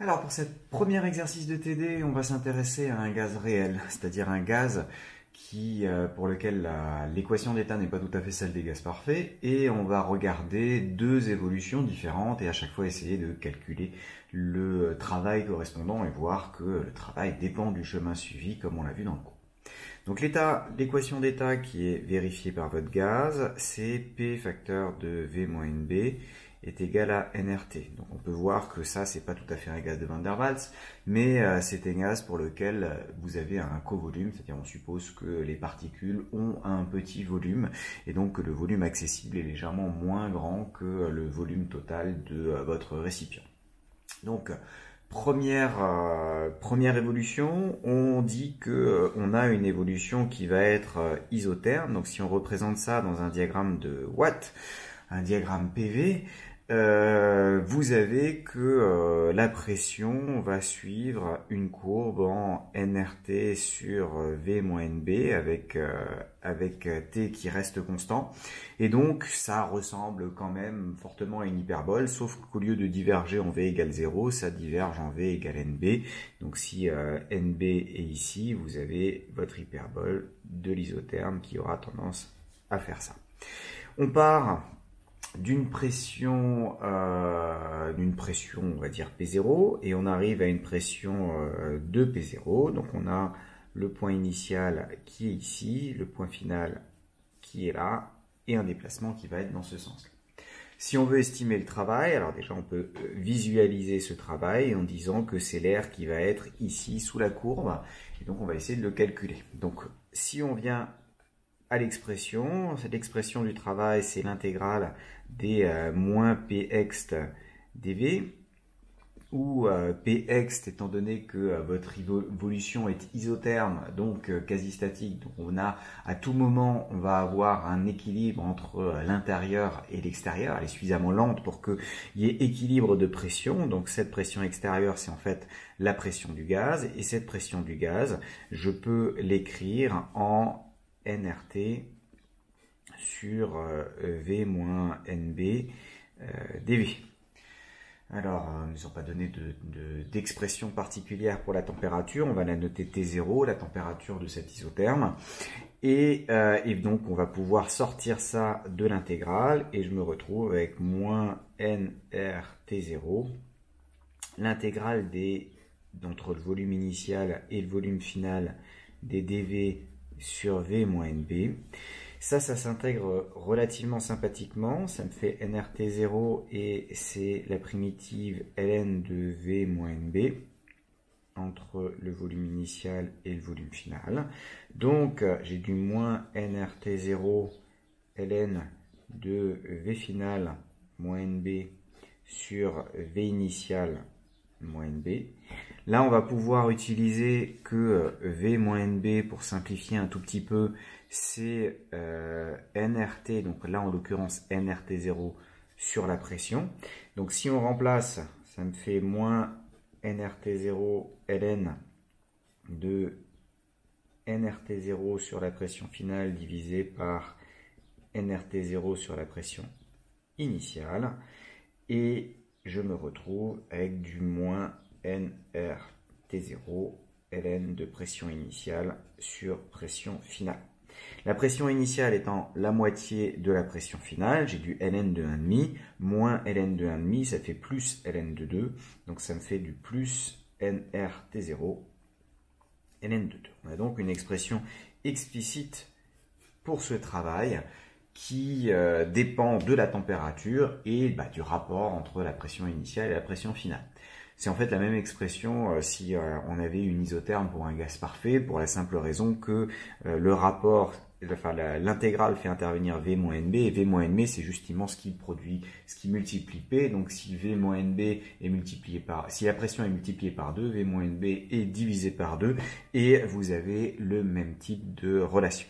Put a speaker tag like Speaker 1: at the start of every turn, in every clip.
Speaker 1: Alors pour ce premier exercice de TD, on va s'intéresser à un gaz réel, c'est-à-dire un gaz pour lequel l'équation d'état n'est pas tout à fait celle des gaz parfaits, et on va regarder deux évolutions différentes et à chaque fois essayer de calculer le travail correspondant et voir que le travail dépend du chemin suivi comme on l'a vu dans le cours. Donc l'équation d'état qui est vérifiée par votre gaz, c'est P facteur de V moins NB est égal à nRT. Donc on peut voir que ça, c'est pas tout à fait un gaz de Van der Waals, mais c'est un gaz pour lequel vous avez un covolume, c'est-à-dire on suppose que les particules ont un petit volume, et donc que le volume accessible est légèrement moins grand que le volume total de votre récipient. Donc, première évolution, on dit que on a une évolution qui va être isotherme. Donc si on représente ça dans un diagramme de Watt, un diagramme PV, vous avez que la pression va suivre une courbe en nRT sur V moins NB avec T qui reste constant. Et donc ça ressemble quand même fortement à une hyperbole, sauf qu'au lieu de diverger en V égale 0, ça diverge en V égale NB. Donc si NB est ici, vous avez votre hyperbole de l'isotherme qui aura tendance à faire ça. On part d'une pression, on va dire P0, et on arrive à une pression de P0. Donc on a le point initial qui est ici, le point final qui est là, et un déplacement qui va être dans ce sens-là. Si on veut estimer le travail, alors déjà on peut visualiser ce travail en disant que c'est l'air qui va être ici sous la courbe, et donc on va essayer de le calculer. Donc si on vient à l'expression, cette expression du travail, c'est l'intégrale des moins pxt dv, où pxt, étant donné que votre évolution est isotherme, donc quasi statique, donc on a à tout moment, on va avoir un équilibre entre l'intérieur et l'extérieur, elle est suffisamment lente pour qu'il y ait équilibre de pression, donc cette pression extérieure, c'est en fait la pression du gaz, et cette pression du gaz, je peux l'écrire en nRT sur V moins NB dV. Alors, ils nous ont pas donné d'expression particulière pour la température, on va la noter T0, la température de cet isotherme, et donc on va pouvoir sortir ça de l'intégrale, et je me retrouve avec moins nRT0, l'intégrale entre le volume initial et le volume final des dV sur V moins NB. Ça s'intègre relativement sympathiquement. Ça me fait nRT0 et c'est la primitive ln de V moins NB entre le volume initial et le volume final. Donc, j'ai du moins nRT0 ln de V final moins NB sur V initial moins NB. Là, on va pouvoir utiliser que V moins NB pour simplifier un tout petit peu, c'est nRT, donc là en l'occurrence nRT0 sur la pression. Donc si on remplace, ça me fait moins nRT0 ln de nRT0 sur la pression finale divisé par nRT0 sur la pression initiale. Et je me retrouve avec du moins nRT0 ln de pression initiale sur pression finale. La pression initiale étant la moitié de la pression finale, j'ai du ln de 1,5, moins ln de 1,5, ça fait plus ln de 2, donc ça me fait du plus nRT0 ln de 2. On a donc une expression explicite pour ce travail qui dépend de la température et du rapport entre la pression initiale et la pression finale. C'est en fait la même expression si on avait une isotherme pour un gaz parfait, pour la simple raison que le rapport, l'intégrale fait intervenir V moins NB, et V moins NB c'est justement ce qui produit, ce qui multiplie P. Donc si V moins NB est multiplié par, si la pression est multipliée par 2, V moins NB est divisé par 2, et vous avez le même type de relation.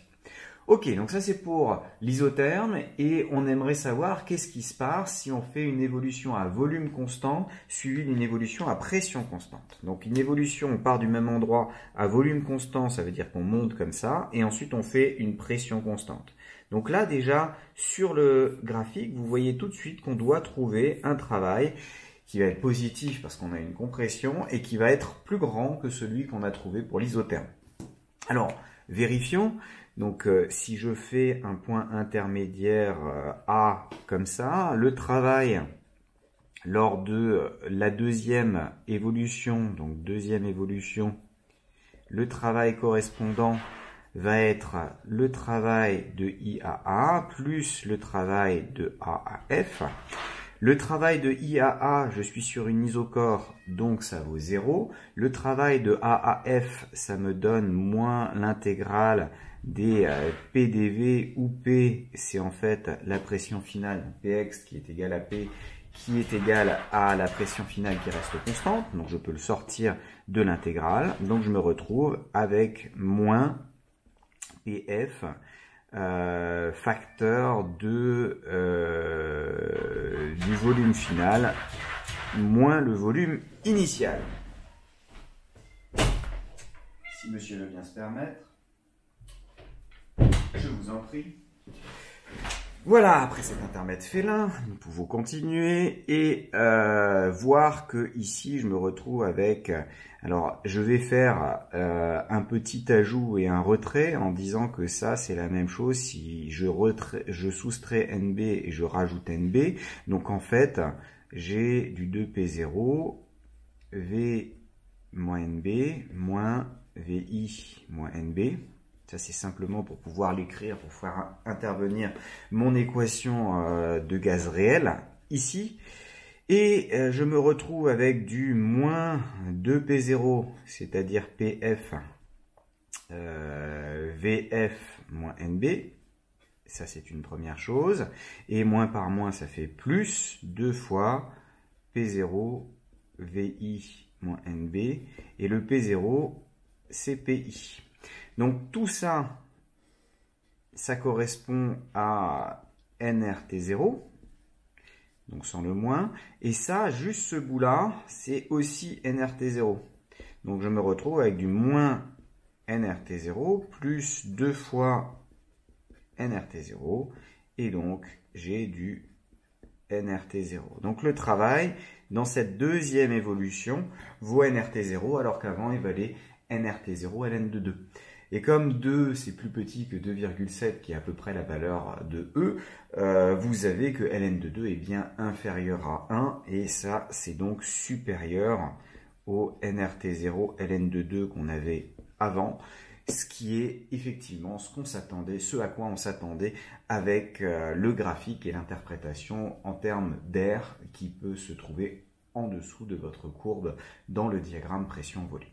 Speaker 1: Ok, donc ça c'est pour l'isotherme, et on aimerait savoir qu'est-ce qui se passe si on fait une évolution à volume constant suivie d'une évolution à pression constante. Donc une évolution, on part du même endroit à volume constant, ça veut dire qu'on monte comme ça, et ensuite on fait une pression constante. Donc là déjà, sur le graphique, vous voyez tout de suite qu'on doit trouver un travail qui va être positif parce qu'on a une compression et qui va être plus grand que celui qu'on a trouvé pour l'isotherme. Alors, vérifions. Donc, si je fais un point intermédiaire A comme ça, le travail lors de la deuxième évolution, donc deuxième évolution, le travail correspondant va être le travail de IAA plus le travail de AAF. Le travail de IAA, je suis sur une isocore, donc ça vaut 0. Le travail de AAF, ça me donne moins l'intégrale des PDV où P, c'est en fait la pression finale, Px qui est égale à P, qui est égale à la pression finale qui reste constante. Donc je peux le sortir de l'intégrale. Donc je me retrouve avec moins PF, facteur de, du volume final moins le volume initial. Si monsieur veut bien se permettre, je vous en prie. Voilà, après cet intermède félin, nous pouvons continuer et voir que ici je me retrouve avec, alors je vais faire un petit ajout et un retrait en disant que ça c'est la même chose si je soustrais NB et je rajoute NB. Donc en fait j'ai du 2P0 V moins NB moins VI moins NB. Ça, c'est simplement pour pouvoir l'écrire, pour faire intervenir mon équation de gaz réel ici. Et je me retrouve avec du moins 2P0, c'est-à-dire PF, VF moins NB. Ça, c'est une première chose. Et moins par moins, ça fait plus 2 fois P0, VI moins NB. Et le P0, c'est PI. Donc tout ça, ça correspond à nRT0, donc sans le moins. Et ça, juste ce bout-là, c'est aussi nRT0. Donc je me retrouve avec du moins nRT0 plus 2 fois nRT0. Et donc j'ai du nRT0. Donc le travail, dans cette deuxième évolution, vaut nRT0, alors qu'avant il valait nRT0 ln de 2. Et comme 2, c'est plus petit que 2,7, qui est à peu près la valeur de E, vous avez que ln de 2 est bien inférieur à 1, et ça, c'est donc supérieur au nRT0 ln de 2 qu'on avait avant, ce qui est effectivement ce qu'on s'attendait, ce à quoi on s'attendait avec le graphique et l'interprétation en termes d'air qui peut se trouver en dessous de votre courbe dans le diagramme pression-volume.